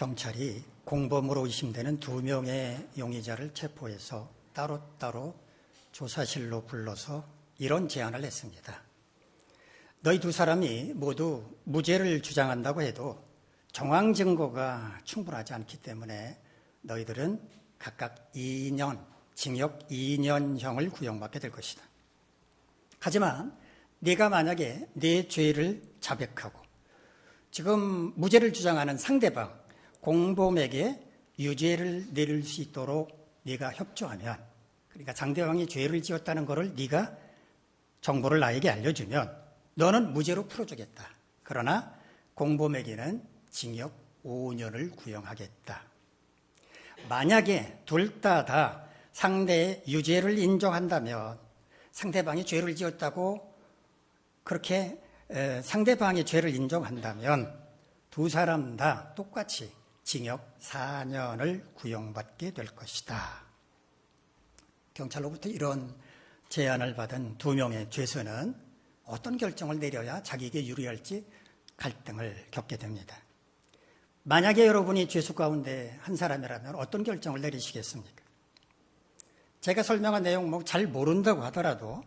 경찰이 공범으로 의심되는 2명의 용의자를 체포해서 따로따로 조사실로 불러서 이런 제안을 했습니다. 너희 2사람이 모두 무죄를 주장한다고 해도 정황 증거가 충분하지 않기 때문에 너희들은 각각 2년, 징역 2년형을 구형받게 될 것이다. 하지만 네가 만약에 네 죄를 자백하고 지금 무죄를 주장하는 상대방, 공범에게 유죄를 내릴 수 있도록 네가 협조하면, 그러니까 상대방이 죄를 지었다는 것을 네가 정보를 나에게 알려주면 너는 무죄로 풀어주겠다. 그러나 공범에게는 징역 5년을 구형하겠다. 만약에 둘 다 상대의 유죄를 인정한다면, 상대방이 죄를 지었다고 그렇게 상대방의 죄를 인정한다면 2사람 다 똑같이 징역 4년을 구형받게 될 것이다. 경찰로부터 이런 제안을 받은 2명의 죄수는 어떤 결정을 내려야 자기에게 유리할지 갈등을 겪게 됩니다. 만약에 여러분이 죄수 가운데 한 사람이라면 어떤 결정을 내리시겠습니까? 제가 설명한 내용 잘 모른다고 하더라도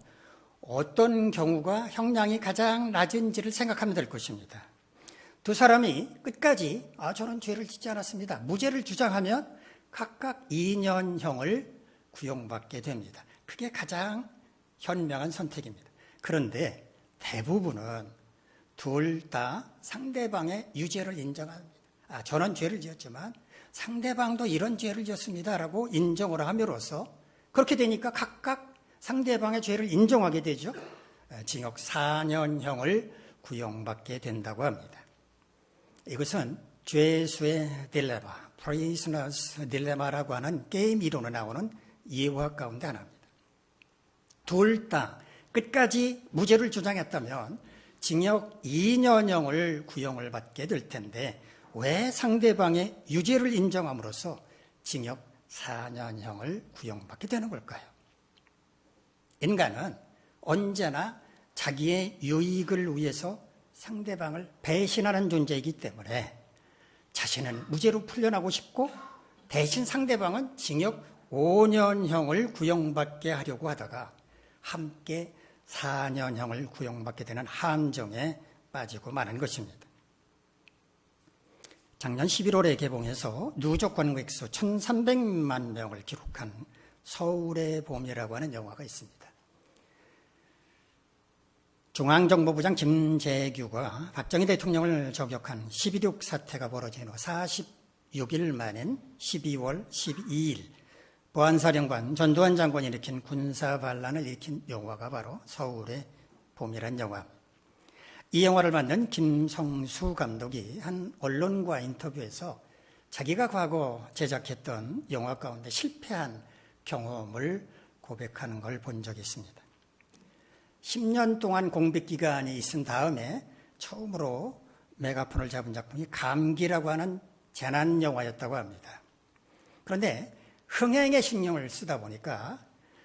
어떤 경우가 형량이 가장 낮은지를 생각하면 될 것입니다. 2사람이 끝까지 저는 죄를 짓지 않았습니다, 무죄를 주장하면 각각 2년형을 구형받게 됩니다. 그게 가장 현명한 선택입니다. 그런데 대부분은 둘 다 상대방의 유죄를 인정합니다. 저는 죄를 지었지만 상대방도 이런 죄를 지었습니다라고 인정을 함으로써 그렇게 되니까 각각 상대방의 죄를 인정하게 되죠. 징역 4년형을 구형받게 된다고 합니다. 이것은 죄수의 딜레마, Prisoner's Dilemma라고 하는 게임 이론에 나오는 예화 가운데 하나입니다. 둘 다 끝까지 무죄를 주장했다면 징역 2년형을 구형을 받게 될 텐데 왜 상대방의 유죄를 인정함으로써 징역 4년형을 구형받게 되는 걸까요? 인간은 언제나 자기의 유익을 위해서 상대방을 배신하는 존재이기 때문에 자신은 무죄로 풀려나고 싶고 대신 상대방은 징역 5년형을 구형받게 하려고 하다가 함께 4년형을 구형받게 되는 함정에 빠지고 마는 것입니다. 작년 11월에 개봉해서 누적 관객수 1,300만 명을 기록한 서울의 봄이라고 하는 영화가 있습니다. 중앙정보부장 김재규가 박정희 대통령을 저격한 12.6 사태가 벌어진 후 46일 만인 12월 12일 보안사령관 전두환 장관이 일으킨 군사반란을 일으킨 영화가 바로 서울의 봄이란 영화입니다. 이 영화를 만든 김성수 감독이 한 언론과 인터뷰에서 자기가 과거 제작했던 영화 가운데 실패한 경험을 고백하는 걸 본 적이 있습니다. 10년 동안 공백 기간이 있은 다음에 처음으로 메가폰을 잡은 작품이 감기라고 하는 재난 영화였다고 합니다. 그런데 흥행에 신경을 쓰다 보니까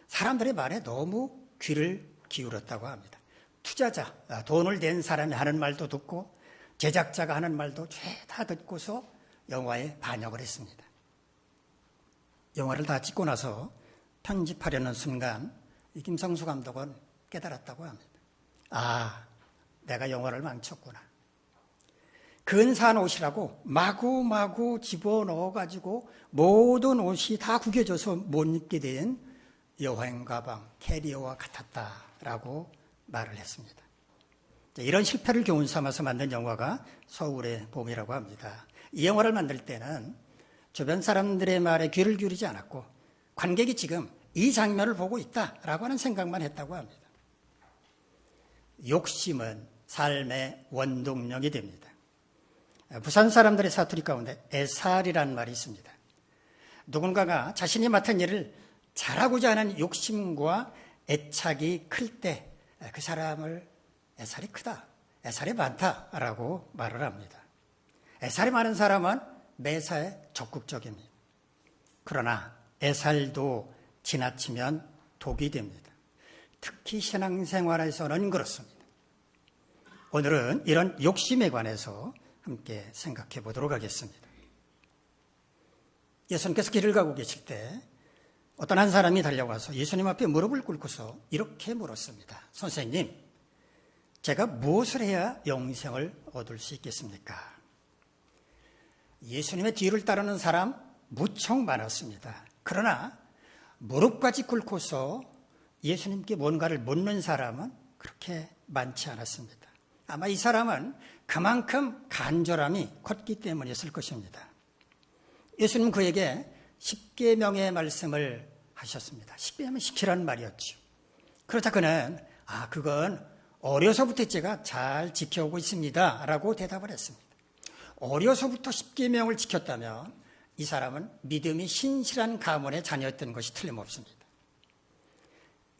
사람들의 말에 너무 귀를 기울였다고 합니다. 투자자, 돈을 댄 사람이 하는 말도 듣고 제작자가 하는 말도 죄다 듣고서 영화에 반영을 했습니다. 영화를 다 찍고 나서 편집하려는 순간 이 김성수 감독은 깨달았다고 합니다. 내가 영화를 망쳤구나. 근사한 옷이라고 마구마구 집어넣어가지고 모든 옷이 다 구겨져서 못 입게 된 여행 가방, 캐리어와 같았다라고 말을 했습니다. 이런 실패를 교훈 삼아서 만든 영화가 서울의 봄이라고 합니다. 이 영화를 만들 때는 주변 사람들의 말에 귀를 기울이지 않았고 관객이 지금 이 장면을 보고 있다라고 하는 생각만 했다고 합니다. 욕심은 삶의 원동력이 됩니다. 부산 사람들의 사투리 가운데 애살이라는 말이 있습니다. 누군가가 자신이 맡은 일을 잘하고자 하는 욕심과 애착이 클 때 그 사람을 애살이 크다, 애살이 많다라고 말을 합니다. 애살이 많은 사람은 매사에 적극적입니다. 그러나 애살도 지나치면 독이 됩니다. 특히 신앙생활에서는 그렇습니다. 오늘은 이런 욕심에 관해서 함께 생각해 보도록 하겠습니다. 예수님께서 길을 가고 계실 때 어떤 한 사람이 달려와서 예수님 앞에 무릎을 꿇고서 이렇게 물었습니다. 선생님, 제가 무엇을 해야 영생을 얻을 수 있겠습니까? 예수님의 뒤를 따르는 사람 무척 많았습니다. 그러나 무릎까지 꿇고서 예수님께 뭔가를 묻는 사람은 그렇게 많지 않았습니다. 아마 이 사람은 그만큼 간절함이 컸기 때문이었을 것입니다. 예수님 그에게 십계명의 말씀을 하셨습니다. 십계명 시키라는 말이었죠. 그러자 그는 그건 어려서부터 제가 잘 지켜오고 있습니다 라고 대답을 했습니다. 어려서부터 십계명을 지켰다면 이 사람은 믿음이 신실한 가문의 자녀였던 것이 틀림없습니다.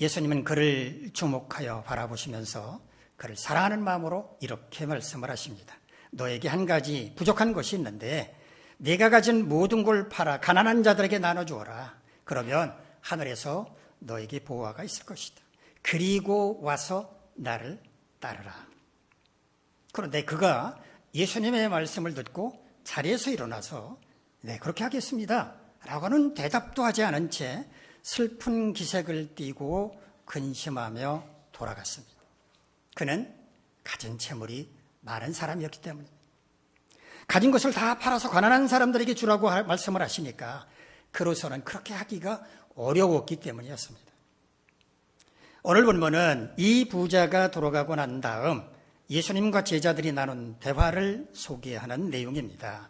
예수님은 그를 주목하여 바라보시면서 그를 사랑하는 마음으로 이렇게 말씀을 하십니다. 너에게 한 가지 부족한 것이 있는데 네가 가진 모든 걸 팔아 가난한 자들에게 나눠주어라. 그러면 하늘에서 너에게 보화가 있을 것이다. 그리고 와서 나를 따르라. 그런데 그가 예수님의 말씀을 듣고 자리에서 일어나서 네, 그렇게 하겠습니다 라고는 대답도 하지 않은 채 슬픈 기색을 띠고 근심하며 돌아갔습니다. 그는 가진 재물이 많은 사람이었기 때문입니다. 가진 것을 다 팔아서 가난한 사람들에게 주라고 말씀을 하시니까 그로서는 그렇게 하기가 어려웠기 때문이었습니다. 오늘 본문은 이 부자가 돌아가고 난 다음 예수님과 제자들이 나눈 대화를 소개하는 내용입니다.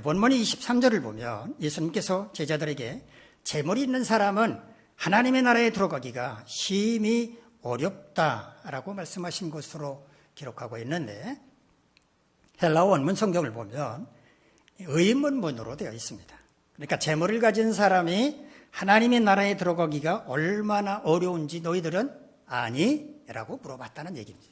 본문이 23절을 보면 예수님께서 제자들에게 재물이 있는 사람은 하나님의 나라에 들어가기가 심히 어렵다라고 말씀하신 것으로 기록하고 있는데 헬라어 원문 성경을 보면 의문문으로 되어 있습니다. 그러니까 재물을 가진 사람이 하나님의 나라에 들어가기가 얼마나 어려운지 너희들은 아니? 라고 물어봤다는 얘기입니다.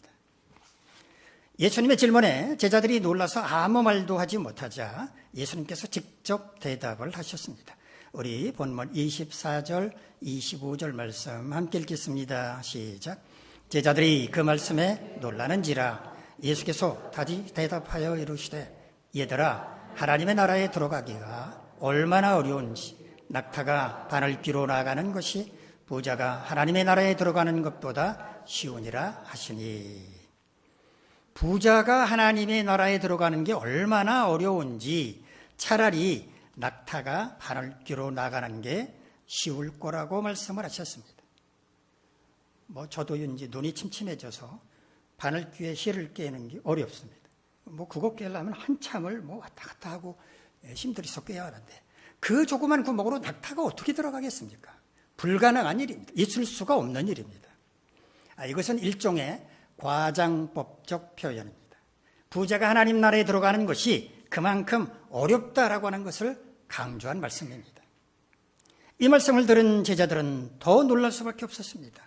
예수님의 질문에 제자들이 놀라서 아무 말도 하지 못하자 예수님께서 직접 대답을 하셨습니다. 우리 본문 24절, 25절 말씀 함께 읽겠습니다. 시작. 제자들이 그 말씀에 놀라는지라 예수께서 다시 대답하여 이르시되 얘들아 하나님의 나라에 들어가기가 얼마나 어려운지 낙타가 바늘 귀로 나가는 것이 부자가 하나님의 나라에 들어가는 것보다 쉬우니라 하시니. 부자가 하나님의 나라에 들어가는 게 얼마나 어려운지 차라리 낙타가 바늘귀로 나가는 게 쉬울 거라고 말씀을 하셨습니다. 저도 이제 눈이 침침해져서 바늘귀에 실을 꿰는 게 어렵습니다. 그거 꿰려면 한참을 왔다 갔다 하고 힘들어서 꿰야 하는데 그 조그만 구멍으로 낙타가 어떻게 들어가겠습니까? 불가능한 일입니다. 있을 수가 없는 일입니다. 이것은 일종의 과장법적 표현입니다. 부자가 하나님 나라에 들어가는 것이 그만큼 어렵다라고 하는 것을 강조한 말씀입니다. 이 말씀을 들은 제자들은 더 놀랄 수밖에 없었습니다.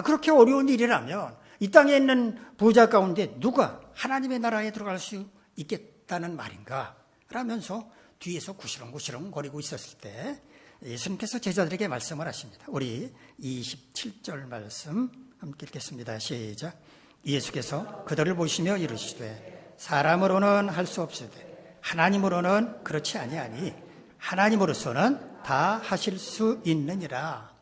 그렇게 어려운 일이라면 이 땅에 있는 부자 가운데 누가 하나님의 나라에 들어갈 수 있겠다는 말인가? 라면서 뒤에서 구시렁구시렁 거리고 있었을 때 예수님께서 제자들에게 말씀을 하십니다. 우리 27절 말씀 함께 읽겠습니다. 시작. 예수께서 그들을 보시며 이르시되 사람으로는 할 수 없으되 하나님으로는 그렇지 아니하니 하나님으로서는 다 하실 수 있느니라.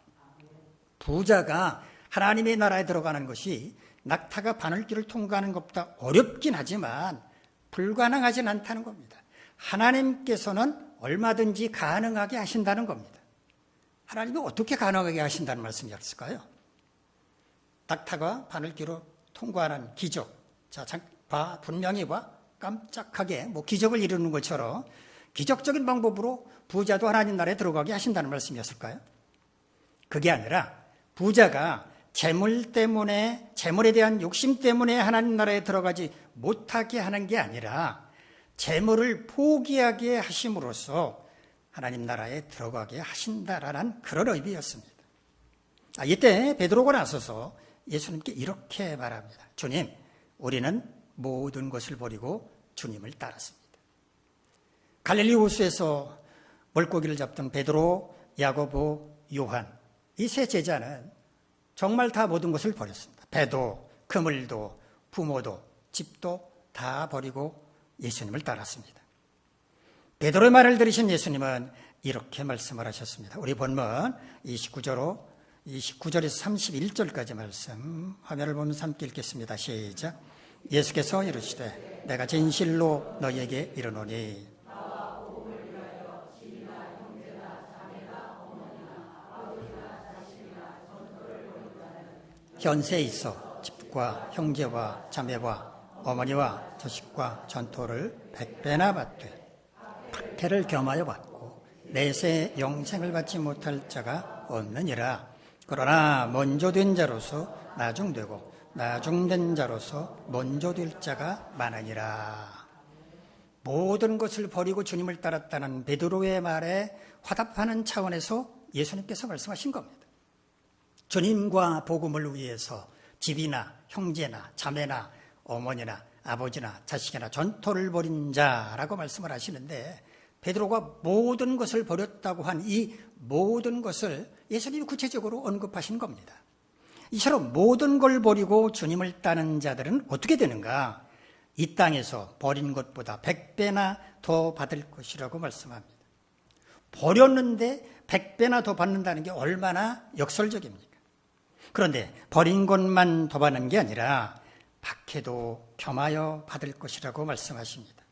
부자가 하나님의 나라에 들어가는 것이 낙타가 바늘길을 통과하는 것보다 어렵긴 하지만 불가능하진 않다는 겁니다. 하나님께서는 얼마든지 가능하게 하신다는 겁니다. 하나님이 어떻게 가능하게 하신다는 말씀이었을까요? 낙타가 바늘길로 통과하는 기적. 자, 분명히 깜짝하게 기적을 이루는 것처럼 기적적인 방법으로 부자도 하나님 나라에 들어가게 하신다는 말씀이었을까요? 그게 아니라 부자가 재물에 대한 욕심 때문에 하나님 나라에 들어가지 못하게 하는 게 아니라 재물을 포기하게 하심으로써 하나님 나라에 들어가게 하신다라는 그런 의미였습니다. 이때 베드로가 나서서 예수님께 이렇게 말합니다. 주님, 우리는 모든 것을 버리고 주님을 따랐습니다. 갈릴리 호수에서 물고기를 잡던 베드로, 야고보, 요한 이 세 제자는 정말 다 모든 것을 버렸습니다. 배도, 그물도, 부모도, 집도 다 버리고 예수님을 따랐습니다. 베드로의 말을 들으신 예수님은 이렇게 말씀을 하셨습니다. 우리 본문 29절에서 31절까지 말씀 화면을 보면서 함께 읽겠습니다. 시작. 예수께서 이르시되 내가 진실로 너희에게 이르노니 현세에 있어 집과 형제와 자매와 어머니와 자식과 전토를 100배나 받되 박해를 겸하여 받고 내세 영생을 받지 못할 자가 없느니라. 그러나 먼저 된 자로서 나중되고 나중된 자로서 먼저 될 자가 많으니라. 모든 것을 버리고 주님을 따랐다는 베드로의 말에 화답하는 차원에서 예수님께서 말씀하신 겁니다. 주님과 복음을 위해서 집이나 형제나 자매나 어머니나 아버지나 자식이나 전토를 벌인 자라고 말씀을 하시는데, 베드로가 모든 것을 버렸다고 한 이 모든 것을 예수님이 구체적으로 언급하신 겁니다. 이처럼 모든 걸 버리고 주님을 따르는 자들은 어떻게 되는가? 이 땅에서 버린 것보다 100배나 더 받을 것이라고 말씀합니다. 버렸는데 100배나 더 받는다는 게 얼마나 역설적입니까? 그런데 버린 것만 더 받는 게 아니라 박해도 겸하여 받을 것이라고 말씀하십니다.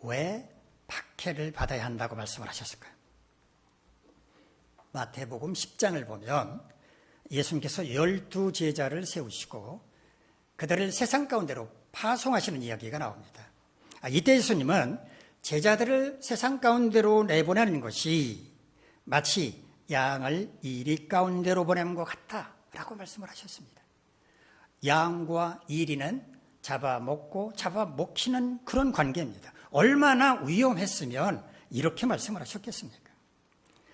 왜 박해를 받아야 한다고 말씀을 하셨을까요? 마태복음 10장을 보면 예수님께서 12제자를 세우시고 그들을 세상 가운데로 파송하시는 이야기가 나옵니다. 이때 예수님은 제자들을 세상 가운데로 내보내는 것이 마치 양을 이리 가운데로 보내는 것 같다라고 말씀을 하셨습니다. 양과 이리는 잡아먹고 잡아먹히는 그런 관계입니다. 얼마나 위험했으면 이렇게 말씀을 하셨겠습니까?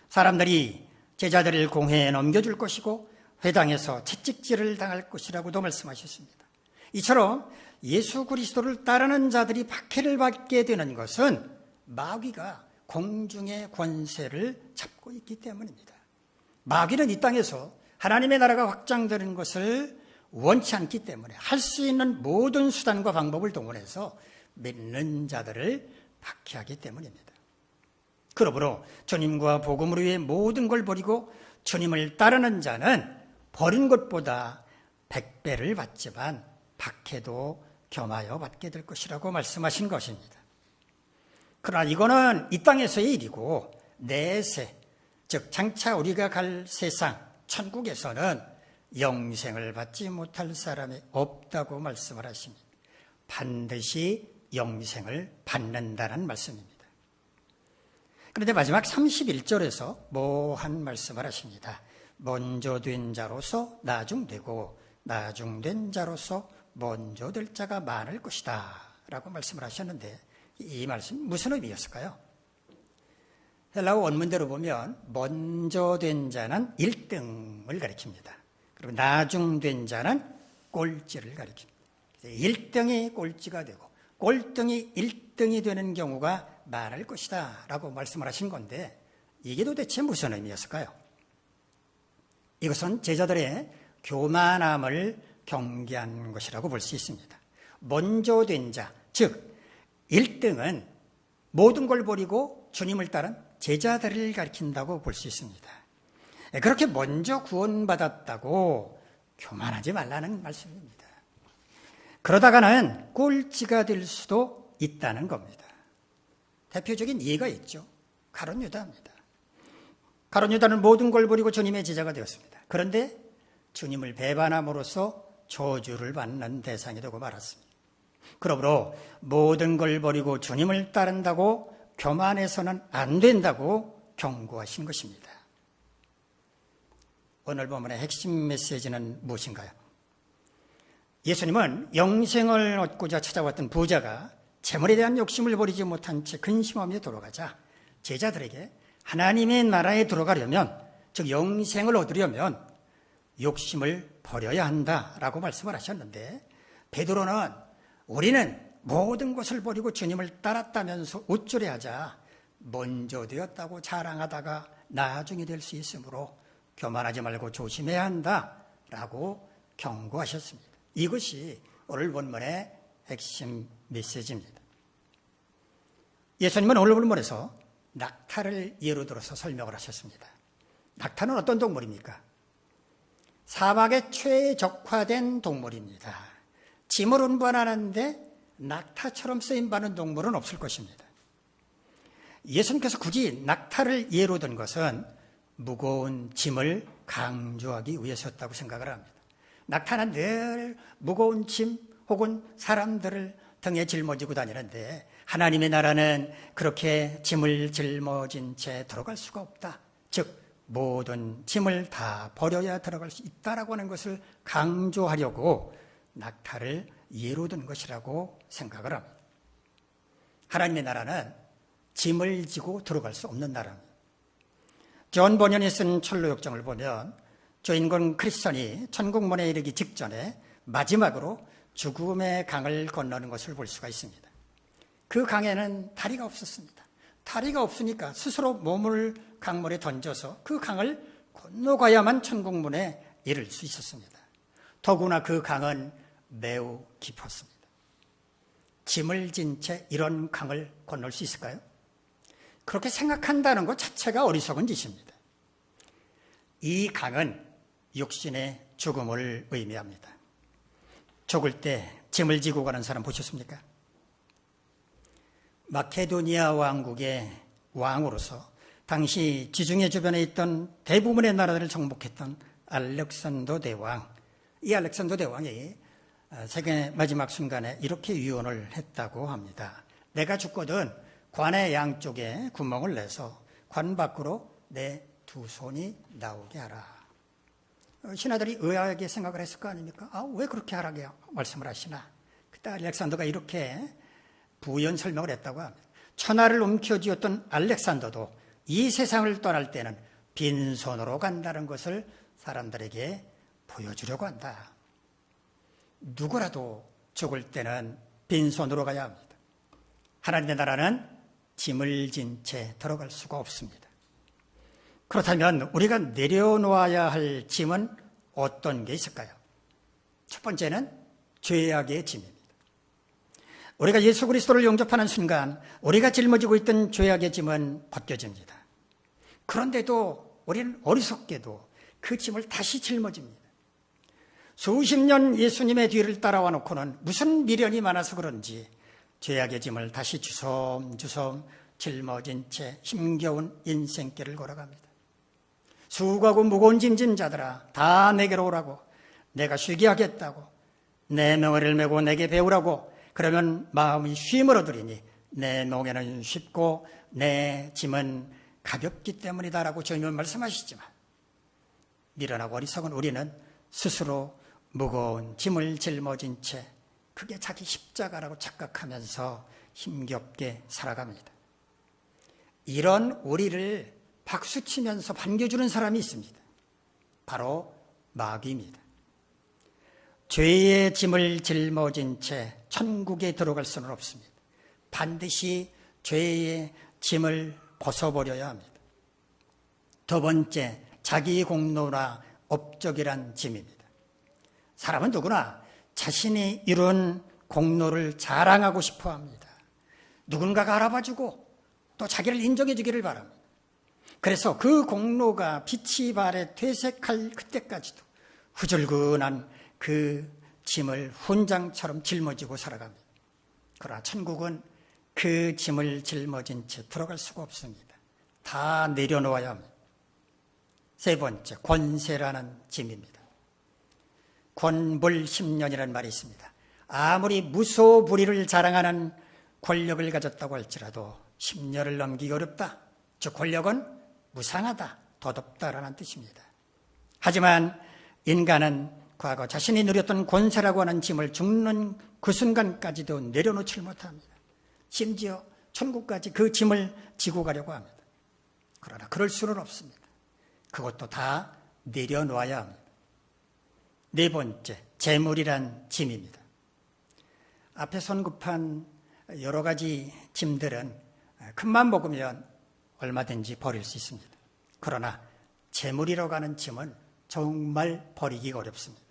사람들이 제자들을 공회에 넘겨줄 것이고 회당에서 채찍질을 당할 것이라고도 말씀하셨습니다. 이처럼 예수 그리스도를 따르는 자들이 박해를 받게 되는 것은 마귀가 공중의 권세를 잡고 있기 때문입니다. 마귀는 이 땅에서 하나님의 나라가 확장되는 것을 원치 않기 때문에 할 수 있는 모든 수단과 방법을 동원해서 믿는 자들을 박해하기 때문입니다. 그러므로 주님과 복음을 위해 모든 걸 버리고 주님을 따르는 자는 버린 것보다 100배를 받지만 박해도 겸하여 받게 될 것이라고 말씀하신 것입니다. 그러나 이거는 이 땅에서의 일이고 내세, 즉 장차 우리가 갈 세상 천국에서는 영생을 받지 못할 사람이 없다고 말씀을 하십니다. 반드시 영생을 받는다는 말씀입니다. 그런데 마지막 31절에서 뭐한 말씀을 하십니다. 먼저 된 자로서 나중되고 나중된 자로서 먼저 될 자가 많을 것이다 라고 말씀을 하셨는데, 이 말씀 무슨 의미였을까요? 헬라어 원문대로 보면 먼저 된 자는 1등을 가리킵니다. 그리고 나중된 자는 꼴찌를 가리킵니다. 1등이 꼴찌가 되고 꼴등이 1등이 되는 경우가 많을 것이다 라고 말씀을 하신 건데, 이게 도대체 무슨 의미였을까요? 이것은 제자들의 교만함을 경계한 것이라고 볼 수 있습니다. 먼저 된 자, 즉 1등은 모든 걸 버리고 주님을 따른 제자들을 가리킨다고 볼 수 있습니다. 그렇게 먼저 구원받았다고 교만하지 말라는 말씀입니다. 그러다가는 꼴찌가 될 수도 있다는 겁니다. 대표적인 예가 있죠. 가룟 유다입니다. 가룟 유다는 모든 걸 버리고 주님의 제자가 되었습니다. 그런데 주님을 배반함으로써 저주를 받는 대상이 되고 말았습니다. 그러므로 모든 걸 버리고 주님을 따른다고 교만해서는 안 된다고 경고하신 것입니다. 오늘 본문의 핵심 메시지는 무엇인가요? 예수님은 영생을 얻고자 찾아왔던 부자가 재물에 대한 욕심을 버리지 못한 채 근심하며 돌아가자 제자들에게 하나님의 나라에 들어가려면, 즉 영생을 얻으려면 욕심을 버려야 한다라고 말씀을 하셨는데, 베드로는 우리는 모든 것을 버리고 주님을 따랐다면서 우쭐해하자 먼저 되었다고 자랑하다가 나중에 될 수 있으므로 교만하지 말고 조심해야 한다라고 경고하셨습니다. 이것이 오늘 본문의 핵심 메시지입니다. 예수님은 오늘 본문에서 낙타를 예로 들어서 설명을 하셨습니다. 낙타는 어떤 동물입니까? 사막에 최적화된 동물입니다. 짐을 운반하는데 낙타처럼 쓰임받는 동물은 없을 것입니다. 예수님께서 굳이 낙타를 예로 든 것은 무거운 짐을 강조하기 위해서였다고 생각을 합니다. 낙타는 늘 무거운 짐 혹은 사람들을 등에 짊어지고 다니는데 하나님의 나라는 그렇게 짐을 짊어진 채 들어갈 수가 없다. 즉 모든 짐을 다 버려야 들어갈 수 있다라고 하는 것을 강조하려고 낙타를 예로 든 것이라고 생각을 합니다. 하나님의 나라는 짐을 지고 들어갈 수 없는 나라입니다. 존 버년이 쓴 철로역정을 보면 주인공 크리스천이 천국문에 이르기 직전에 마지막으로 죽음의 강을 건너는 것을 볼 수가 있습니다. 그 강에는 다리가 없었습니다. 다리가 없으니까 스스로 몸을 강물에 던져서 그 강을 건너가야만 천국문에 이를 수 있었습니다. 더구나 그 강은 매우 깊었습니다. 짐을 진 채 이런 강을 건널 수 있을까요? 그렇게 생각한다는 것 자체가 어리석은 짓입니다. 이 강은 육신의 죽음을 의미합니다. 죽을 때 짐을 지고 가는 사람 보셨습니까? 마케도니아 왕국의 왕으로서 당시 지중해 주변에 있던 대부분의 나라들을 정복했던 알렉산더 대왕, 이 알렉산더 대왕이 세계 마지막 순간에 이렇게 유언을 했다고 합니다. 내가 죽거든 관의 양쪽에 구멍을 내서 관 밖으로 내 두 손이 나오게 하라. 신하들이 의아하게 생각을 했을 거 아닙니까? 왜 그렇게 하라고 말씀을 하시나? 그때 알렉산더가 이렇게 부연 설명을 했다고 합니다. 천하를 움켜쥐었던 알렉산더도 이 세상을 떠날 때는 빈손으로 간다는 것을 사람들에게 보여주려고 한다. 누구라도 죽을 때는 빈손으로 가야 합니다. 하나님의 나라는 짐을 진 채 들어갈 수가 없습니다. 그렇다면 우리가 내려놓아야 할 짐은 어떤 게 있을까요? 첫 번째는 죄악의 짐입니다. 우리가 예수 그리스도를 영접하는 순간 우리가 짊어지고 있던 죄악의 짐은 벗겨집니다. 그런데도 우리는 어리석게도 그 짐을 다시 짊어집니다. 수십 년 예수님의 뒤를 따라와 놓고는 무슨 미련이 많아서 그런지 죄악의 짐을 다시 주섬주섬 짊어진 채 힘겨운 인생길을 걸어갑니다. 수고하고 무거운 짐진 자들아 다 내게로 오라고, 내가 쉬게 하겠다고, 내 멍에를 메고 내게 배우라고, 그러면 마음이 쉼을 얻으리니 내 멍에는 쉽고 내 짐은 가볍기 때문이다라고 주님은 말씀하시지만, 미련하고 어리석은 우리는 스스로 무거운 짐을 짊어진 채 그게 자기 십자가라고 착각하면서 힘겹게 살아갑니다. 이런 우리를 박수치면서 반겨주는 사람이 있습니다. 바로 마귀입니다. 죄의 짐을 짊어진 채 천국에 들어갈 수는 없습니다. 반드시 죄의 짐을 벗어버려야 합니다. 두 번째, 자기 공로나 업적이란 짐입니다. 사람은 누구나 자신이 이룬 공로를 자랑하고 싶어 합니다. 누군가가 알아봐주고 또 자기를 인정해주기를 바랍니다. 그래서 그 공로가 빛이 발에 퇴색할 그때까지도 후줄근한 그 짐을 훈장처럼 짊어지고 살아갑니다. 그러나 천국은 그 짐을 짊어진 채 들어갈 수가 없습니다. 다 내려놓아야 합니다. 세 번째, 권세라는 짐입니다. 권불10년이라는 말이 있습니다. 아무리 무소불위를 자랑하는 권력을 가졌다고 할지라도 10년을 넘기기 어렵다. 즉 권력은 무상하다, 덧없다라는 뜻입니다. 하지만 인간은 과거 자신이 누렸던 권세라고 하는 짐을 죽는 그 순간까지도 내려놓지 못합니다. 심지어 천국까지 그 짐을 지고 가려고 합니다. 그러나 그럴 수는 없습니다. 그것도 다 내려놓아야 합니다. 네 번째, 재물이란 짐입니다. 앞에 언급한 여러 가지 짐들은 큰맘 먹으면 얼마든지 버릴 수 있습니다. 그러나 재물이라고 하는 짐은 정말 버리기가 어렵습니다.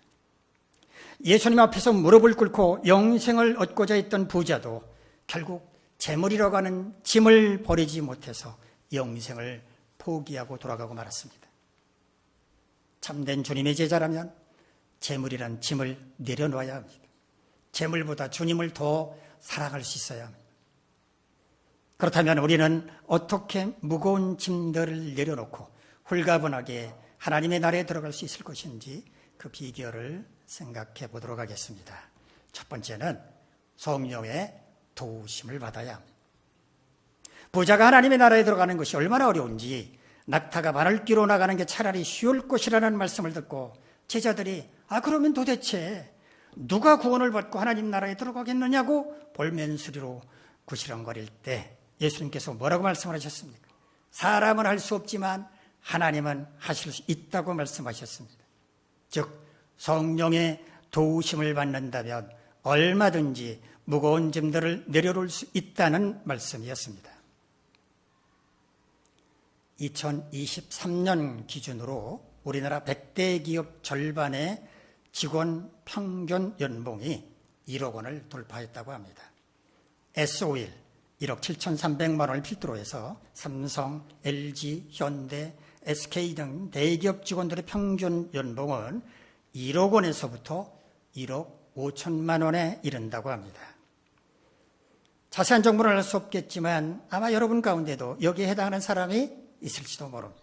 예수님 앞에서 무릎을 꿇고 영생을 얻고자 했던 부자도 결국 재물이라고 하는 짐을 버리지 못해서 영생을 포기하고 돌아가고 말았습니다. 참된 주님의 제자라면 재물이란 짐을 내려놓아야 합니다. 재물보다 주님을 더 사랑할 수 있어야 합니다. 그렇다면 우리는 어떻게 무거운 짐들을 내려놓고 홀가분하게 하나님의 나라에 들어갈 수 있을 것인지 그 비결을 생각해 보도록 하겠습니다. 첫 번째는 성령의 도우심을 받아야 합니다. 부자가 하나님의 나라에 들어가는 것이 얼마나 어려운지 낙타가 바늘 끼로 나가는 게 차라리 쉬울 것이라는 말씀을 듣고 제자들이 그러면 도대체 누가 구원을 받고 하나님 나라에 들어가겠느냐고 볼멘소리로 구시렁거릴 때 예수님께서 뭐라고 말씀을 하셨습니까? 사람은 할 수 없지만 하나님은 하실 수 있다고 말씀하셨습니다. 즉 성령의 도우심을 받는다면 얼마든지 무거운 짐들을 내려놓을 수 있다는 말씀이었습니다. 2023년 기준으로 우리나라 100대 기업 절반의 직원 평균 연봉이 1억 원을 돌파했다고 합니다. S-오일 1억 7,300만 원을 필두로 해서 삼성, LG, 현대, SK 등 대기업 직원들의 평균 연봉은 1억 원에서부터 1억 5천만 원에 이른다고 합니다. 자세한 정보는 알 수 없겠지만 아마 여러분 가운데도 여기에 해당하는 사람이 있을지도 모릅니다.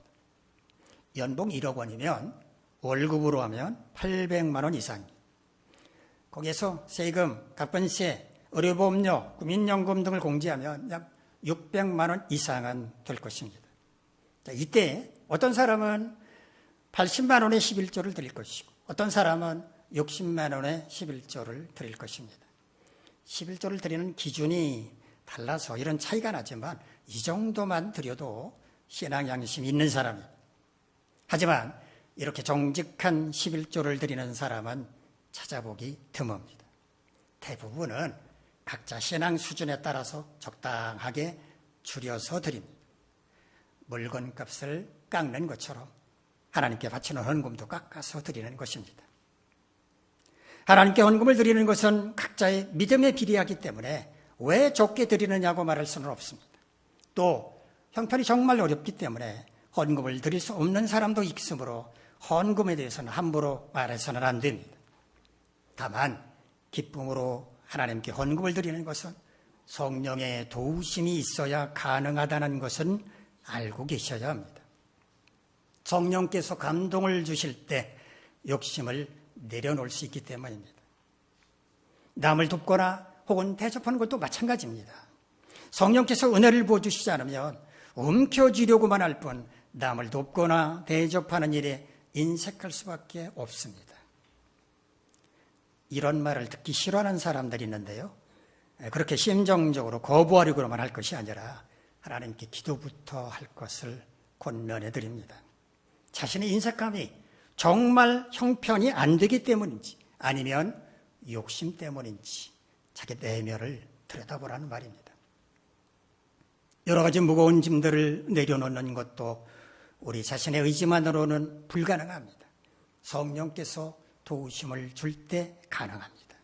연봉 1억 원이면 월급으로 하면 800만 원 이상. 거기에서 세금, 가번세, 의료보험료, 국민연금 등을 공제하면 약 600만 원 이상은 될 것입니다. 자, 이때 어떤 사람은 80만 원의 11조를 드릴 것이고 어떤 사람은 60만 원의 11조를 드릴 것입니다. 11조를 드리는 기준이 달라서 이런 차이가 나지만 이 정도만 드려도 신앙 양심이 있는 사람입니다. 하지만 이렇게 정직한 11조를 드리는 사람은 찾아보기 드뭅니다. 대부분은 각자 신앙 수준에 따라서 적당하게 줄여서 드립니다. 물건값을 깎는 것처럼 하나님께 바치는 헌금도 깎아서 드리는 것입니다. 하나님께 헌금을 드리는 것은 각자의 믿음에 비례하기 때문에 왜 적게 드리느냐고 말할 수는 없습니다. 또 형편이 정말 어렵기 때문에 헌금을 드릴 수 없는 사람도 있으므로 헌금에 대해서는 함부로 말해서는 안 됩니다. 다만 기쁨으로 하나님께 헌금을 드리는 것은 성령의 도우심이 있어야 가능하다는 것은 알고 계셔야 합니다. 성령께서 감동을 주실 때 욕심을 내려놓을 수 있기 때문입니다. 남을 돕거나 혹은 대접하는 것도 마찬가지입니다. 성령께서 은혜를 부어주시지 않으면 움켜쥐려고만 할 뿐 남을 돕거나 대접하는 일에 인색할 수밖에 없습니다. 이런 말을 듣기 싫어하는 사람들이 있는데요. 그렇게 심정적으로 거부하려고만 할 것이 아니라 하나님께 기도부터 할 것을 권면해 드립니다. 자신의 인색감이 정말 형편이 안 되기 때문인지 아니면 욕심 때문인지 자기 내면을 들여다보라는 말입니다. 여러 가지 무거운 짐들을 내려놓는 것도 우리 자신의 의지만으로는 불가능합니다. 성령께서 도우심을 줄 때 가능합니다.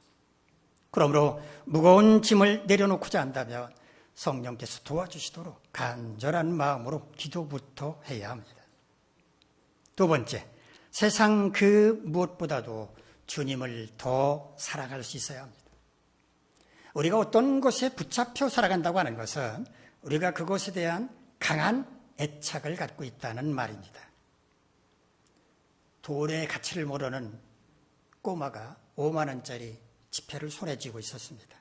그러므로 무거운 짐을 내려놓고자 한다면 성령께서 도와주시도록 간절한 마음으로 기도부터 해야 합니다. 두 번째, 세상 그 무엇보다도 주님을 더 사랑할 수 있어야 합니다. 우리가 어떤 것에 붙잡혀 살아간다고 하는 것은 우리가 그것에 대한 강한 애착을 갖고 있다는 말입니다. 돈의 가치를 모르는 꼬마가 5만 원짜리 지폐를 손에 쥐고 있었습니다.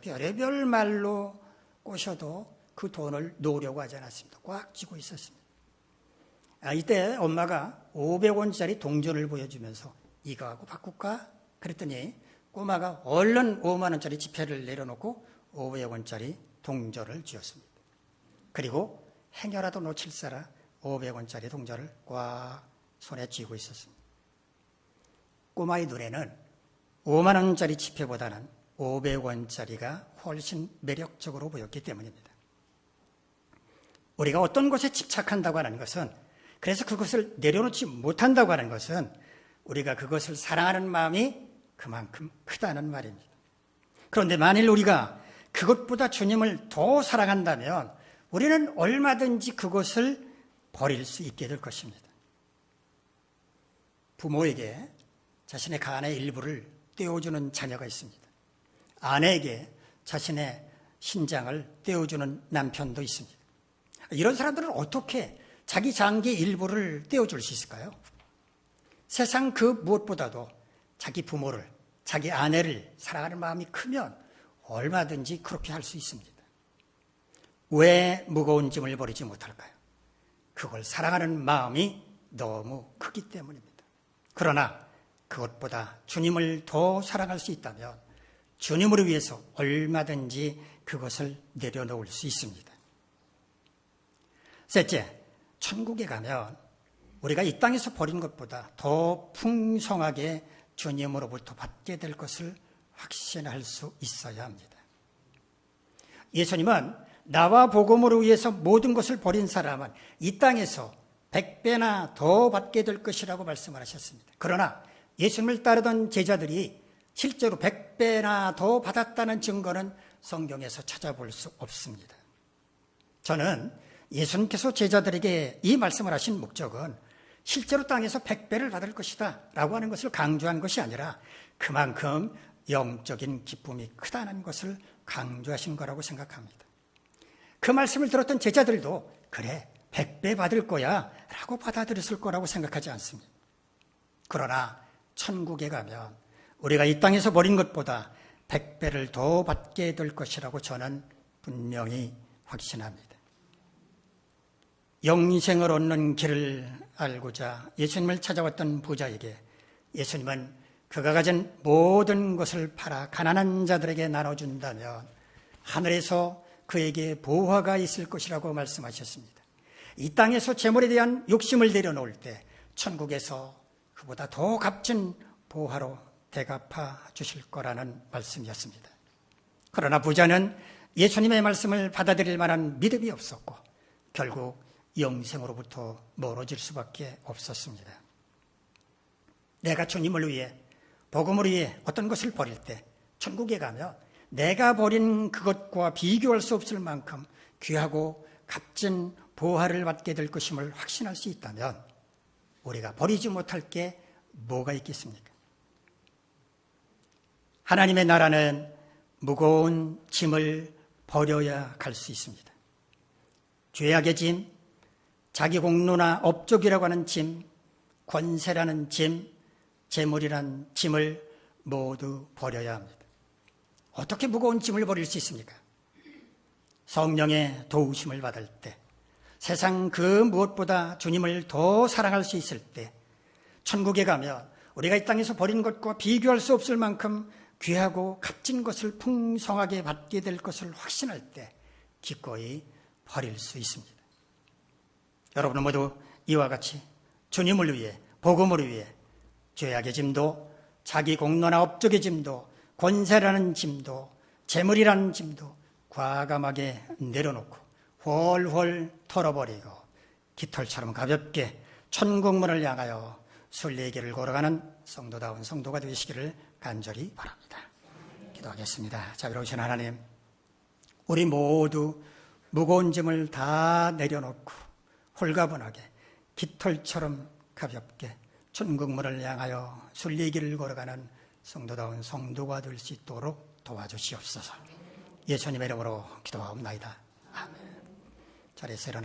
별의별 말로 꼬셔도 그 돈을 놓으려고 하지 않았습니다. 꽉 쥐고 있었습니다. 이때 엄마가 500원짜리 동전을 보여주면서 이거하고 바꿀까? 그랬더니 꼬마가 얼른 5만 원짜리 지폐를 내려놓고 500원짜리 동전을 쥐었습니다. 그리고 행여라도 놓칠세라 500원짜리 동전을 꽉 손에 쥐고 있었습니다. 꼬마의 눈에는 5만 원짜리 지폐보다는 500원짜리가 훨씬 매력적으로 보였기 때문입니다. 우리가 어떤 것에 집착한다고 하는 것은, 그래서 그것을 내려놓지 못한다고 하는 것은 우리가 그것을 사랑하는 마음이 그만큼 크다는 말입니다. 그런데 만일 우리가 그것보다 주님을 더 사랑한다면 우리는 얼마든지 그것을 버릴 수 있게 될 것입니다. 부모에게 자신의 간의 일부를 떼어주는 자녀가 있습니다. 아내에게 자신의 신장을 떼어주는 남편도 있습니다. 이런 사람들은 어떻게 자기 장기 일부를 떼어줄 수 있을까요? 세상 그 무엇보다도 자기 부모를, 자기 아내를 사랑하는 마음이 크면 얼마든지 그렇게 할 수 있습니다. 왜 무거운 짐을 버리지 못할까요? 그걸 사랑하는 마음이 너무 크기 때문입니다. 그러나 그것보다 주님을 더 사랑할 수 있다면 주님을 위해서 얼마든지 그것을 내려놓을 수 있습니다. 셋째, 천국에 가면 우리가 이 땅에서 버린 것보다 더 풍성하게 주님으로부터 받게 될 것을 확신할 수 있어야 합니다. 예수님은 나와 복음으로 위해서 모든 것을 버린 사람은 이 땅에서 100배나 더 받게 될 것이라고 말씀을 하셨습니다. 그러나 예수님을 따르던 제자들이 실제로 100배나 더 받았다는 증거는 성경에서 찾아볼 수 없습니다. 저는 예수님께서 제자들에게 이 말씀을 하신 목적은 실제로 땅에서 100배를 받을 것이다 라고 하는 것을 강조한 것이 아니라 그만큼 영적인 기쁨이 크다는 것을 강조하신 거라고 생각합니다. 그 말씀을 들었던 제자들도 그래 100배 받을 거야 라고 받아들였을 거라고 생각하지 않습니다. 그러나 천국에 가면 우리가 이 땅에서 버린 것보다 100배를 더 받게 될 것이라고 저는 분명히 확신합니다. 영생을 얻는 길을 알고자 예수님을 찾아왔던 부자에게 예수님은 그가 가진 모든 것을 팔아 가난한 자들에게 나눠준다면 하늘에서 그에게 보화가 있을 것이라고 말씀하셨습니다. 이 땅에서 재물에 대한 욕심을 내려놓을 때 천국에서 그보다 더 값진 보화로 대갚아 주실 거라는 말씀이었습니다. 그러나 부자는 예수님의 말씀을 받아들일 만한 믿음이 없었고 결국 영생으로부터 멀어질 수밖에 없었습니다. 내가 주님을 위해 복음을 위해 어떤 것을 버릴 때 천국에 가면 내가 버린 그것과 비교할 수 없을 만큼 귀하고 값진 보화를 받게 될 것임을 확신할 수 있다면 우리가 버리지 못할 게 뭐가 있겠습니까? 하나님의 나라는 무거운 짐을 버려야 갈 수 있습니다. 죄악의 짐, 자기 공로나 업적이라고 하는 짐, 권세라는 짐, 재물이라는 짐을 모두 버려야 합니다. 어떻게 무거운 짐을 버릴 수 있습니까? 성령의 도우심을 받을 때, 세상 그 무엇보다 주님을 더 사랑할 수 있을 때, 천국에 가면 우리가 이 땅에서 버린 것과 비교할 수 없을 만큼 귀하고 값진 것을 풍성하게 받게 될 것을 확신할 때 기꺼이 버릴 수 있습니다. 여러분은 모두 이와 같이 주님을 위해, 복음을 위해 죄악의 짐도, 자기 공로나 업적의 짐도, 권세라는 짐도, 재물이라는 짐도 과감하게 내려놓고 홀홀 털어버리고 깃털처럼 가볍게 천국문을 향하여 순례의 길을 걸어가는 성도다운 성도가 되시기를 간절히 바랍니다. 기도하겠습니다. 자비로우신 하나님, 우리 모두 무거운 짐을 다 내려놓고 홀가분하게 깃털처럼 가볍게 천국문을 향하여 순례의 길을 걸어가는 성도다운 성도가 될 수 있도록 도와주시옵소서. 예수님의 이름으로 기도하옵나이다. 아멘. 자리에서 일어나